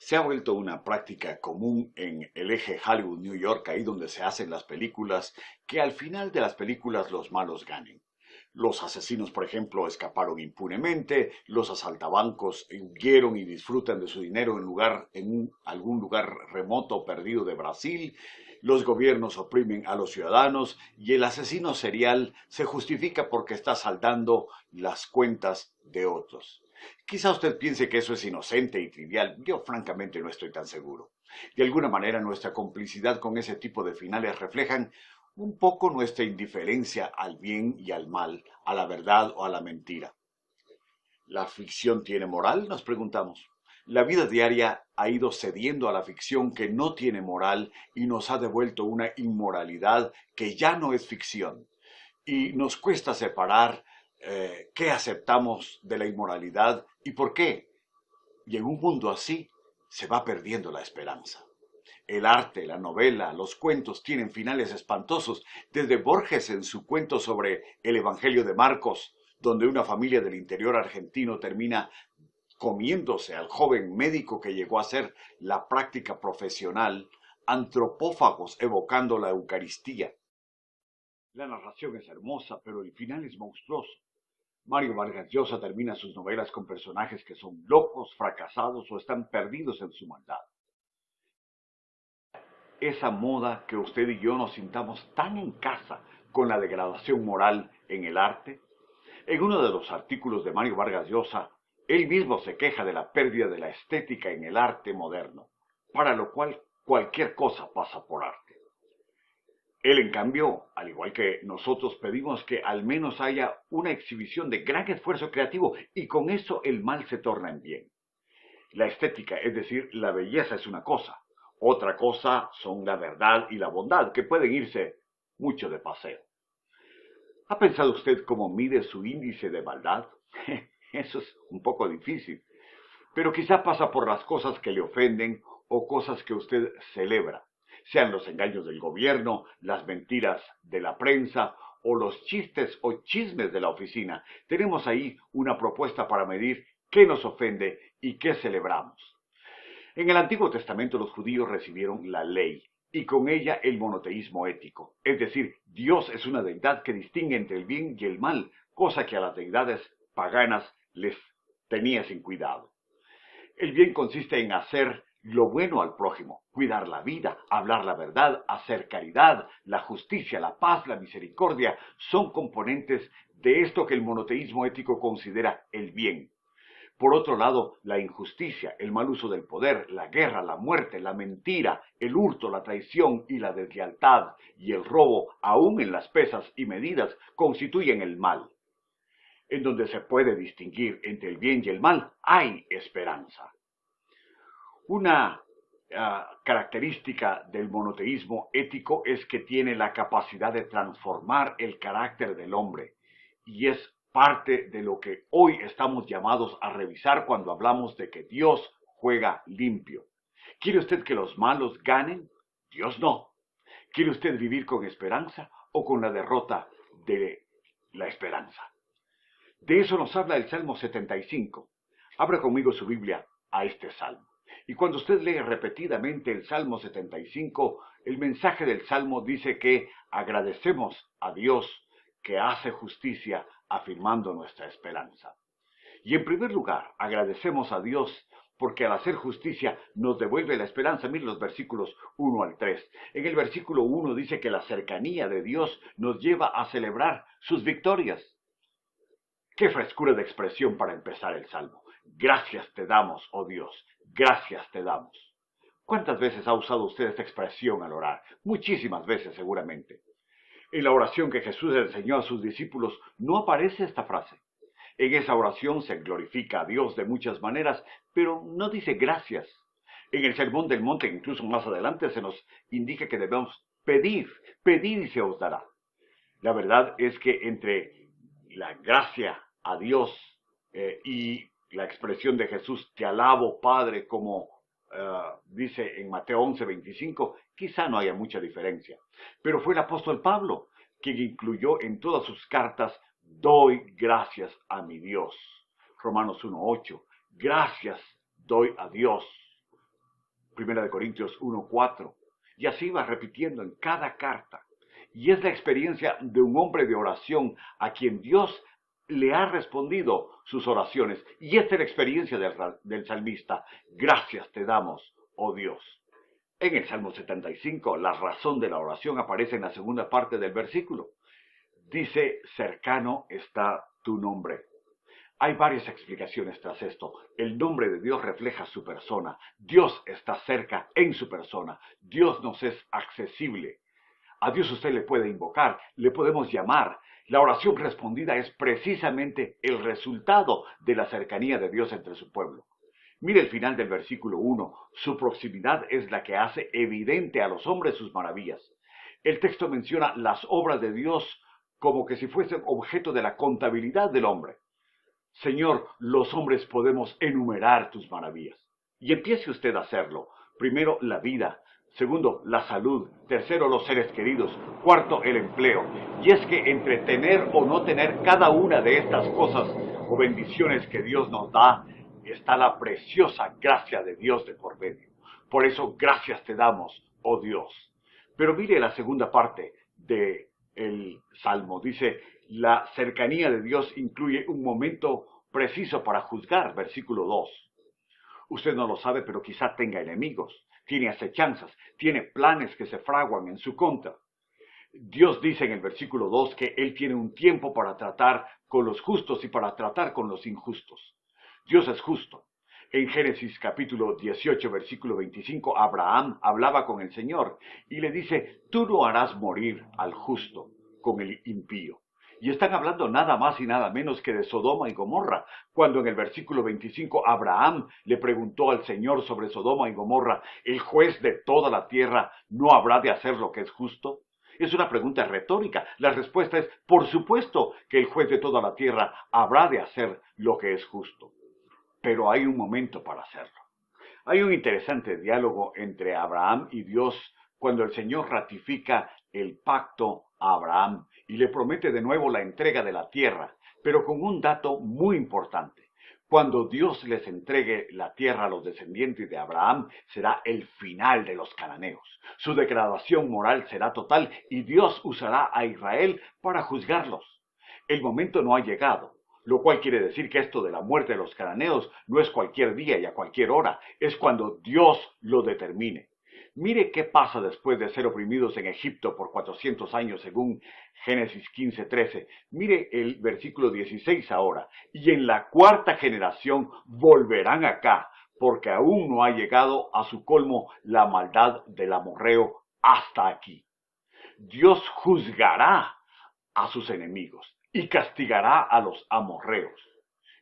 Se ha vuelto una práctica común en el eje Hollywood-New York, ahí donde se hacen las películas, que al final de las películas los malos ganen. Los asesinos, por ejemplo, escaparon impunemente, los asaltabancos huyeron y disfrutan de su dinero en algún lugar remoto o perdido de Brasil, los gobiernos oprimen a los ciudadanos y el asesino serial se justifica porque está saldando las cuentas de otros. Quizá usted piense que eso es inocente y trivial. Yo francamente no estoy tan seguro. De alguna manera nuestra complicidad con ese tipo de finales reflejan un poco nuestra indiferencia al bien y al mal, a la verdad o a la mentira. ¿La ficción tiene moral?, nos preguntamos. La vida diaria ha ido cediendo a la ficción que no tiene moral y nos ha devuelto una inmoralidad que ya no es ficción. Y nos cuesta separar qué aceptamos de la inmoralidad y por qué. Y en un mundo así se va perdiendo la esperanza. El arte, la novela, los cuentos tienen finales espantosos, desde Borges en su cuento sobre el Evangelio de Marcos, donde una familia del interior argentino termina comiéndose al joven médico que llegó a ser la práctica profesional, antropófagos evocando la Eucaristía. La narración es hermosa, pero el final es monstruoso. Mario Vargas Llosa termina sus novelas con personajes que son locos, fracasados o están perdidos en su maldad. Esa moda que usted y yo nos sintamos tan en casa con la degradación moral en el arte. En uno de los artículos de Mario Vargas Llosa, él mismo se queja de la pérdida de la estética en el arte moderno, para lo cual cualquier cosa pasa por arte. Él, en cambio, al igual que nosotros, pedimos que al menos haya una exhibición de gran esfuerzo creativo y con eso el mal se torna en bien. La estética, es decir, la belleza es una cosa. Otra cosa son la verdad y la bondad, que pueden irse mucho de paseo. ¿Ha pensado usted cómo mide su índice de maldad? Eso es un poco difícil, pero quizá pasa por las cosas que le ofenden o cosas que usted celebra, sean los engaños del gobierno, las mentiras de la prensa o los chistes o chismes de la oficina. Tenemos ahí una propuesta para medir qué nos ofende y qué celebramos. En el Antiguo Testamento los judíos recibieron la ley y con ella el monoteísmo ético, es decir, Dios es una deidad que distingue entre el bien y el mal, cosa que a las deidades paganas les tenía sin cuidado. El bien consiste en hacer lo bueno al prójimo, cuidar la vida, hablar la verdad, hacer caridad, la justicia, la paz, la misericordia, son componentes de esto que el monoteísmo ético considera el bien. Por otro lado, la injusticia, el mal uso del poder, la guerra, la muerte, la mentira, el hurto, la traición y la deslealtad y el robo, aun en las pesas y medidas, constituyen el mal. En donde se puede distinguir entre el bien y el mal, hay esperanza. Una característica del monoteísmo ético es que tiene la capacidad de transformar el carácter del hombre y es parte de lo que hoy estamos llamados a revisar cuando hablamos de que Dios juega limpio. ¿Quiere usted que los malos ganen? Dios no. ¿Quiere usted vivir con esperanza o con la derrota de la esperanza? De eso nos habla el Salmo 75. Abra conmigo su Biblia a este salmo. Y cuando usted lee repetidamente el Salmo 75, el mensaje del Salmo dice que agradecemos a Dios que hace justicia afirmando nuestra esperanza. Y en primer lugar, agradecemos a Dios porque al hacer justicia nos devuelve la esperanza. Miren los versículos 1 al 3. En el versículo 1 dice que la cercanía de Dios nos lleva a celebrar sus victorias. Qué frescura de expresión para empezar el Salmo. Gracias te damos, oh Dios, gracias te damos. ¿Cuántas veces ha usado usted esta expresión al orar? Muchísimas veces seguramente. En la oración que Jesús enseñó a sus discípulos no aparece esta frase. En esa oración se glorifica a Dios de muchas maneras, pero no dice gracias. En el Sermón del Monte, incluso más adelante, se nos indica que debemos pedir, pedid y se os dará. La verdad es que entre la gracia a Dios y la expresión de Jesús, te alabo Padre, como dice en Mateo 11:25, quizá no haya mucha diferencia. Pero fue el apóstol Pablo quien incluyó en todas sus cartas, doy gracias a mi Dios. Romanos 1:8, gracias doy a Dios. Primera de Corintios 1:4. Y así va repitiendo en cada carta. Y es la experiencia de un hombre de oración a quien Dios le ha respondido sus oraciones. Y esta es la experiencia del salmista. Gracias te damos, oh Dios. En el Salmo 75, la razón de la oración aparece en la segunda parte del versículo. Dice, cercano está tu nombre. Hay varias explicaciones tras esto. El nombre de Dios refleja su persona. Dios está cerca en su persona. Dios nos es accesible. A Dios usted le puede invocar, le podemos llamar. La oración respondida es precisamente el resultado de la cercanía de Dios entre su pueblo. Mire el final del versículo 1. Su proximidad es la que hace evidente a los hombres sus maravillas. El texto menciona las obras de Dios como que si fuesen objeto de la contabilidad del hombre. Señor, los hombres podemos enumerar tus maravillas. Y empiece usted a hacerlo. Primero, la vida. Segundo, la salud. Tercero, los seres queridos. Cuarto, el empleo. Y es que entre tener o no tener cada una de estas cosas o bendiciones que Dios nos da, está la preciosa gracia de Dios de por medio. Por eso, gracias te damos, oh Dios. Pero mire la segunda parte del Salmo. Dice, la cercanía de Dios incluye un momento preciso para juzgar, versículo 2. Usted no lo sabe, pero quizá tenga enemigos, tiene acechanzas, tiene planes que se fraguan en su contra. Dios dice en el versículo 2 que Él tiene un tiempo para tratar con los justos y para tratar con los injustos. Dios es justo. En Génesis capítulo 18, versículo 25, Abraham hablaba con el Señor y le dice, tú no harás morir al justo con el impío. Y están hablando nada más y nada menos que de Sodoma y Gomorra, cuando en el versículo 25 Abraham le preguntó al Señor sobre Sodoma y Gomorra, ¿el juez de toda la tierra no habrá de hacer lo que es justo? Es una pregunta retórica. La respuesta es, por supuesto que el juez de toda la tierra habrá de hacer lo que es justo. Pero hay un momento para hacerlo. Hay un interesante diálogo entre Abraham y Dios cuando el Señor ratifica el pacto a Abraham y le promete de nuevo la entrega de la tierra, pero con un dato muy importante. Cuando Dios les entregue la tierra a los descendientes de Abraham, será el final de los cananeos. Su degradación moral será total y Dios usará a Israel para juzgarlos. El momento no ha llegado, lo cual quiere decir que esto de la muerte de los cananeos no es cualquier día y a cualquier hora, es cuando Dios lo determine. Mire qué pasa después de ser oprimidos en Egipto por 400 años según Génesis 15:13. Mire el versículo 16 ahora. Y en la cuarta generación volverán acá, porque aún no ha llegado a su colmo la maldad del amorreo hasta aquí. Dios juzgará a sus enemigos y castigará a los amorreos.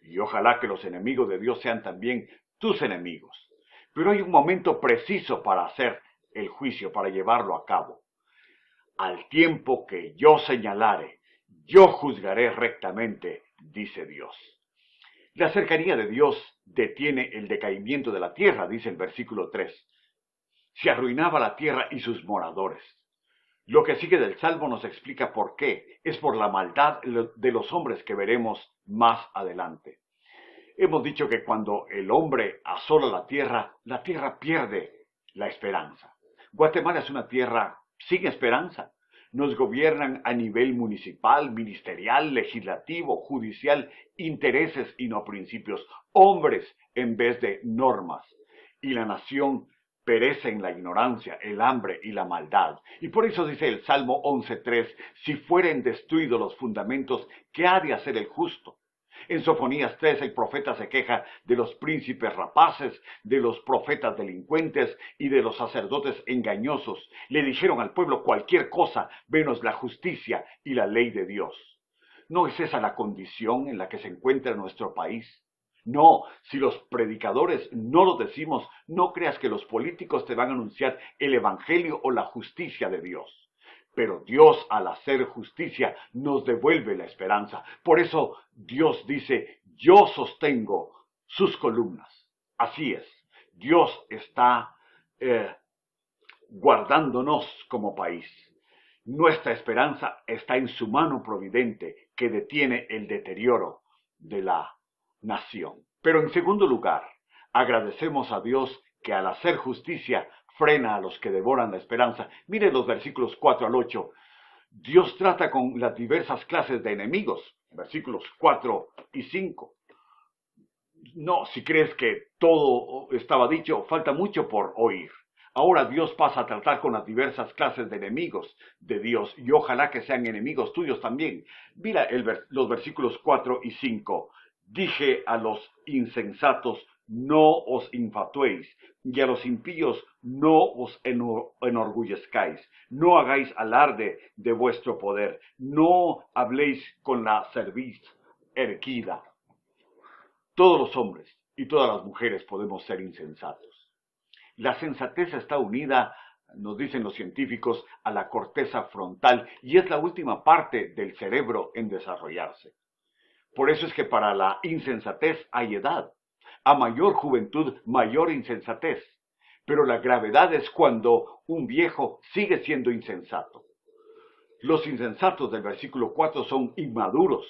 Y ojalá que los enemigos de Dios sean también tus enemigos. Pero hay un momento preciso para hacer el juicio, para llevarlo a cabo. Al tiempo que yo señalare, yo juzgaré rectamente, dice Dios. La cercanía de Dios detiene el decaimiento de la tierra, dice el versículo 3. Se arruinaba la tierra y sus moradores. Lo que sigue del Salmo nos explica por qué. Es por la maldad de los hombres que veremos más adelante. Hemos dicho que cuando el hombre asola la tierra pierde la esperanza. Guatemala es una tierra sin esperanza. Nos gobiernan a nivel municipal, ministerial, legislativo, judicial, intereses y no principios, hombres en vez de normas. Y la nación perece en la ignorancia, el hambre y la maldad. Y por eso dice el Salmo 11:3, si fueren destruidos los fundamentos, ¿qué ha de hacer el justo? En Sofonías 3 el profeta se queja de los príncipes rapaces, de los profetas delincuentes y de los sacerdotes engañosos. Le dijeron al pueblo cualquier cosa menos la justicia y la ley de Dios. ¿No es esa la condición en la que se encuentra nuestro país? No, si los predicadores no lo decimos, no creas que los políticos te van a anunciar el evangelio o la justicia de Dios. Pero Dios, al hacer justicia, nos devuelve la esperanza. Por eso Dios dice, yo sostengo sus columnas. Así es, Dios está guardándonos como país. Nuestra esperanza está en su mano providente que detiene el deterioro de la nación. Pero en segundo lugar, agradecemos a Dios que al hacer justicia frena a los que devoran la esperanza. Mire los versículos 4 al 8. Dios trata con las diversas clases de enemigos, versículos 4 y 5. No, si crees que todo estaba dicho, falta mucho por oír. Ahora Dios pasa a tratar con las diversas clases de enemigos de Dios, y ojalá que sean enemigos tuyos también. Mira los versículos 4 y 5. Dije a los insensatos, no os infatuéis, y a los impíos no os enorgullezcáis. No hagáis alarde de vuestro poder, no habléis con la cerviz erguida. Todos los hombres y todas las mujeres podemos ser insensatos. La sensatez está unida, nos dicen los científicos, a la corteza frontal y es la última parte del cerebro en desarrollarse. Por eso es que para la insensatez hay edad. A mayor juventud, mayor insensatez. Pero la gravedad es cuando un viejo sigue siendo insensato. Los insensatos del versículo 4 son inmaduros.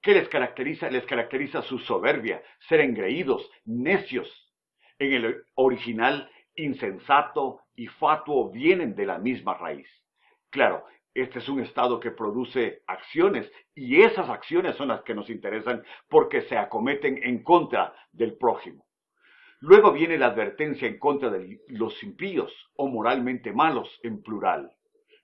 ¿Qué les caracteriza? Les caracteriza su soberbia, ser engreídos, necios. En el original, insensato y fatuo vienen de la misma raíz. Claro, este es un estado que produce acciones y esas acciones son las que nos interesan porque se acometen en contra del prójimo. Luego viene la advertencia en contra de los impíos o moralmente malos en plural.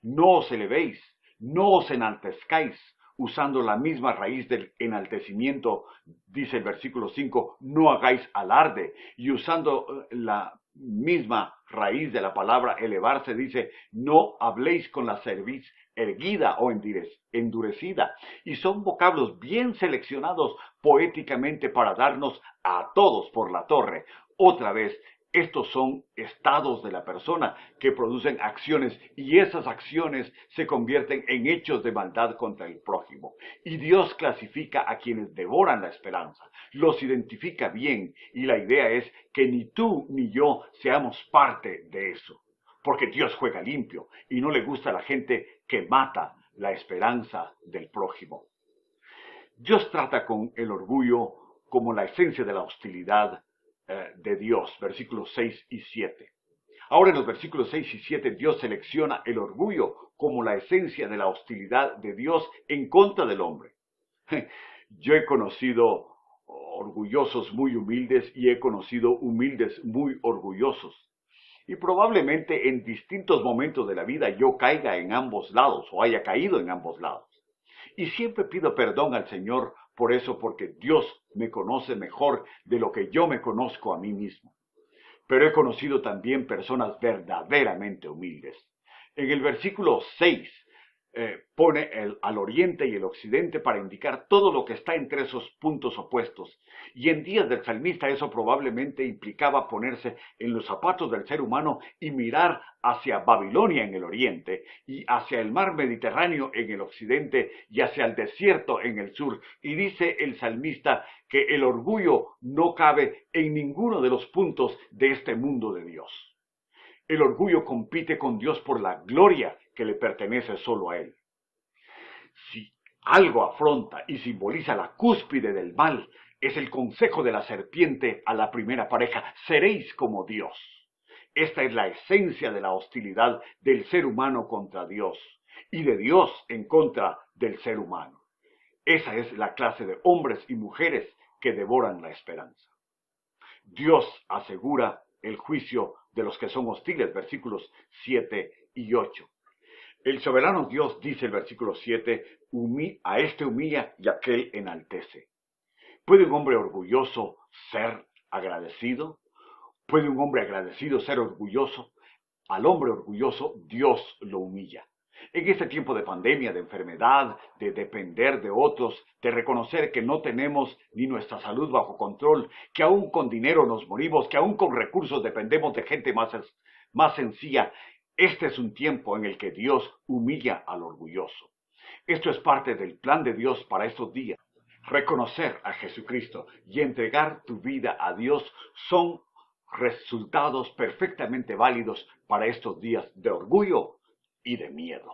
No os elevéis, no os enaltezcáis, usando la misma raíz del enaltecimiento, dice el versículo 5, no hagáis alarde, y usando la misma raíz de la palabra elevarse, dice, no habléis con la cerviz erguida o endurecida, y son vocablos bien seleccionados poéticamente para darnos a todos por la torre. Otra vez, estos son estados de la persona que producen acciones y esas acciones se convierten en hechos de maldad contra el prójimo. Y Dios clasifica a quienes devoran la esperanza, los identifica bien y la idea es que ni tú ni yo seamos parte de eso. Porque Dios juega limpio y no le gusta a la gente que mata la esperanza del prójimo. Dios trata con el orgullo como la esencia de la hostilidad de Dios, versículos 6 y 7. Ahora en los versículos 6 y 7 Dios selecciona el orgullo como la esencia de la hostilidad de Dios en contra del hombre. Yo he conocido orgullosos muy humildes y he conocido humildes muy orgullosos. Y probablemente en distintos momentos de la vida yo caiga en ambos lados o haya caído en ambos lados. Y siempre pido perdón al Señor por eso, porque Dios me conoce mejor de lo que yo me conozco a mí mismo. Pero he conocido también personas verdaderamente humildes. En el versículo 6 pone al oriente y el occidente para indicar todo lo que está entre esos puntos opuestos. Y en días del salmista eso probablemente implicaba ponerse en los zapatos del ser humano y mirar hacia Babilonia en el oriente y hacia el mar Mediterráneo en el occidente y hacia el desierto en el sur. Y dice el salmista que el orgullo no cabe en ninguno de los puntos de este mundo de Dios. El orgullo compite con Dios por la gloria que le pertenece solo a Él. Si algo afronta y simboliza la cúspide del mal, es el consejo de la serpiente a la primera pareja, seréis como Dios. Esta es la esencia de la hostilidad del ser humano contra Dios y de Dios en contra del ser humano. Esa es la clase de hombres y mujeres que devoran la esperanza. Dios asegura el juicio de los que son hostiles, versículos 7 y 8. El soberano Dios, dice el versículo 7, a este humilla y a aquel enaltece. ¿Puede un hombre orgulloso ser agradecido? ¿Puede un hombre agradecido ser orgulloso? Al hombre orgulloso Dios lo humilla. En este tiempo de pandemia, de enfermedad, de depender de otros, de reconocer que no tenemos ni nuestra salud bajo control, que aún con dinero nos morimos, que aún con recursos dependemos de gente más sencilla, este es un tiempo en el que Dios humilla al orgulloso. Esto es parte del plan de Dios para estos días. Reconocer a Jesucristo y entregar tu vida a Dios son resultados perfectamente válidos para estos días de orgullo y de miedo.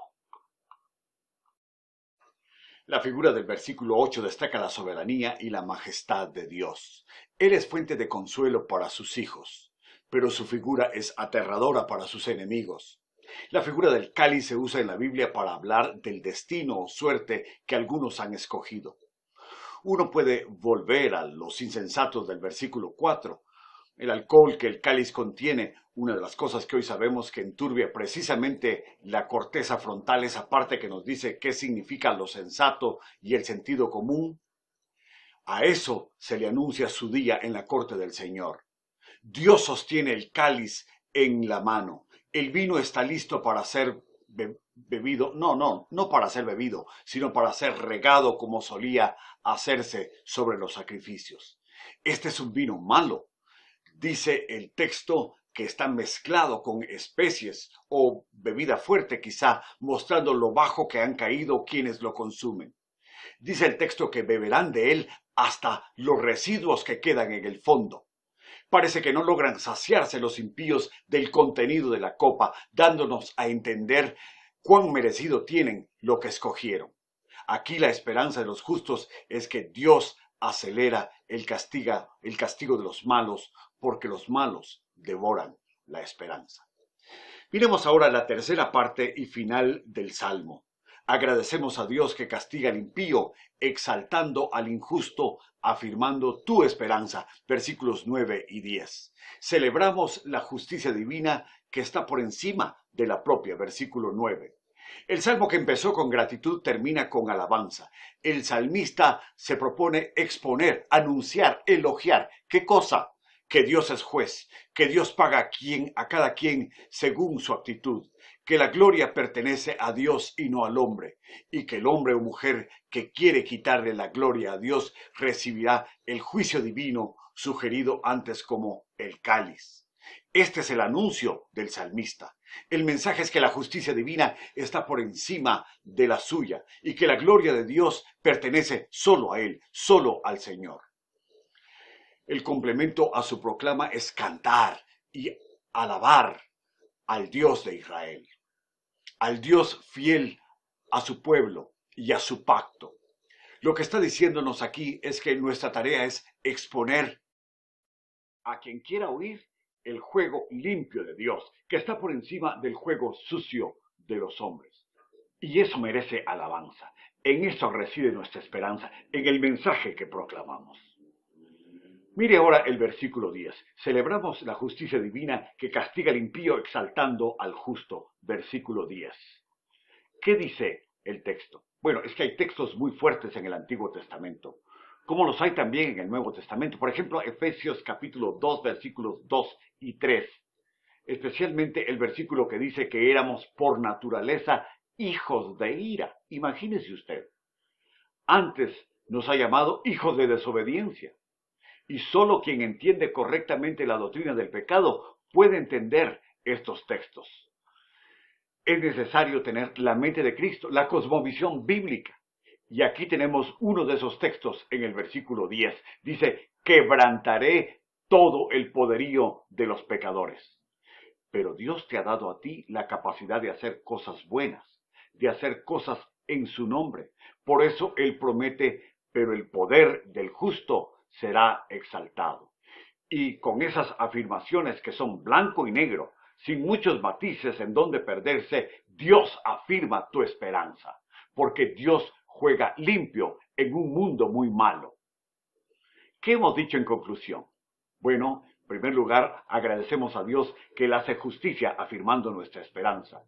La figura del versículo 8 destaca la soberanía y la majestad de Dios. Él es fuente de consuelo para sus hijos. pero su figura es aterradora para sus enemigos. La figura del cáliz se usa en la Biblia para hablar del destino o suerte que algunos han escogido. Uno puede volver a los insensatos del versículo 4. El alcohol que el cáliz contiene, una de las cosas que hoy sabemos que enturbia precisamente la corteza frontal, esa parte que nos dice qué significa lo sensato y el sentido común. A eso se le anuncia su día en la corte del Señor. Dios sostiene el cáliz en la mano. El vino está listo para ser bebido, no para ser bebido, sino para ser regado como solía hacerse sobre los sacrificios. Este es un vino malo. Dice el texto que está mezclado con especies o bebida fuerte quizá, mostrando lo bajo que han caído quienes lo consumen. Dice el texto que beberán de él hasta los residuos que quedan en el fondo. Parece que no logran saciarse los impíos del contenido de la copa, dándonos a entender cuán merecido tienen lo que escogieron. Aquí la esperanza de los justos es que Dios acelera el castigo de los malos, porque los malos devoran la esperanza. Miremos ahora la tercera parte y final del Salmo. Agradecemos a Dios que castiga al impío, exaltando al injusto, afirmando tu esperanza. Versículos 9 y 10. Celebramos la justicia divina que está por encima de la propia. Versículo 9. El salmo que empezó con gratitud termina con alabanza. El salmista se propone exponer, anunciar, elogiar. ¿Qué cosa? Que Dios es juez, que Dios paga a cada quien según su actitud, que la gloria pertenece a Dios y no al hombre, y que el hombre o mujer que quiere quitarle la gloria a Dios recibirá el juicio divino sugerido antes como el cáliz. Este es el anuncio del salmista. El mensaje es que la justicia divina está por encima de la suya y que la gloria de Dios pertenece solo a Él, solo al Señor. El complemento a su proclama es cantar y alabar al Dios de Israel, al Dios fiel a su pueblo y a su pacto. Lo que está diciéndonos aquí es que nuestra tarea es exponer a quien quiera oír el juego limpio de Dios, que está por encima del juego sucio de los hombres. Y eso merece alabanza. En eso reside nuestra esperanza, en el mensaje que proclamamos. Mire ahora el versículo 10. Celebramos la justicia divina que castiga al impío exaltando al justo. Versículo 10. ¿Qué dice el texto? Bueno, es que hay textos muy fuertes en el Antiguo Testamento, como los hay también en el Nuevo Testamento. Por ejemplo, Efesios capítulo 2, versículos 2 y 3. Especialmente el versículo que dice que éramos por naturaleza hijos de ira. Imagínese usted. Antes nos ha llamado hijos de desobediencia. Y solo quien entiende correctamente la doctrina del pecado puede entender estos textos. Es necesario tener la mente de Cristo, la cosmovisión bíblica. Y aquí tenemos uno de esos textos en el versículo 10. Dice, quebrantaré todo el poderío de los pecadores. Pero Dios te ha dado a ti la capacidad de hacer cosas buenas, de hacer cosas en su nombre. Por eso Él promete, pero el poder del justo será exaltado. Y con esas afirmaciones que son blanco y negro, sin muchos matices en donde perderse, Dios afirma tu esperanza, porque Dios juega limpio en un mundo muy malo. ¿Qué hemos dicho en conclusión? Bueno, en primer lugar, agradecemos a Dios que Él hace justicia afirmando nuestra esperanza.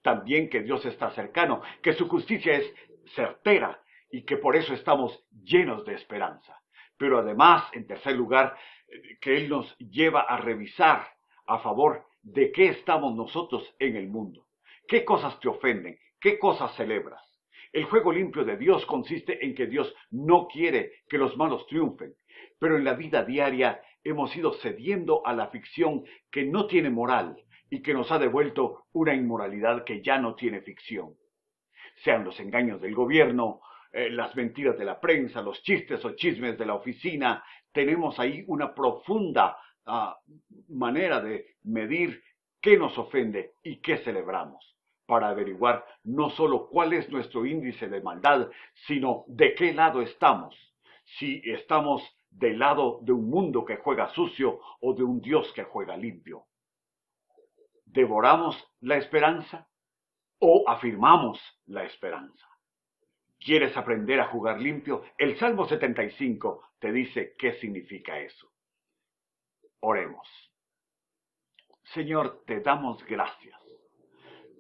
También que Dios está cercano, que su justicia es certera y que por eso estamos llenos de esperanza. Pero además, en tercer lugar, que Él nos lleva a revisar a favor de qué estamos nosotros en el mundo. ¿Qué cosas te ofenden? ¿Qué cosas celebras? El juego limpio de Dios consiste en que Dios no quiere que los malos triunfen, pero en la vida diaria hemos ido cediendo a la ficción que no tiene moral y que nos ha devuelto una inmoralidad que ya no tiene ficción. Sean los engaños del gobierno, las mentiras de la prensa, los chistes o chismes de la oficina, tenemos ahí una profunda manera de medir qué nos ofende y qué celebramos, para averiguar no solo cuál es nuestro índice de maldad, sino de qué lado estamos. Si estamos del lado de un mundo que juega sucio o de un Dios que juega limpio? ¿Devoramos la esperanza o afirmamos la esperanza? ¿Quieres aprender a jugar limpio? El Salmo 75 te dice qué significa eso. Oremos. Señor, te damos gracias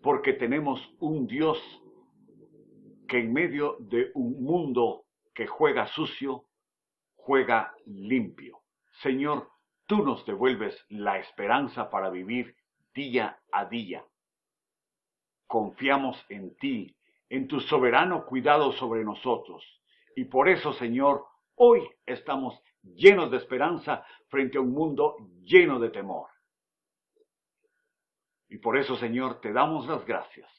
porque tenemos un Dios que en medio de un mundo que juega sucio, juega limpio. Señor, tú nos devuelves la esperanza para vivir día a día. Confiamos en ti, en tu soberano cuidado sobre nosotros. Y por eso, Señor, hoy estamos llenos de esperanza frente a un mundo lleno de temor. Y por eso, Señor, te damos las gracias.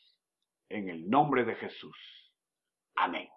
En el nombre de Jesús. Amén.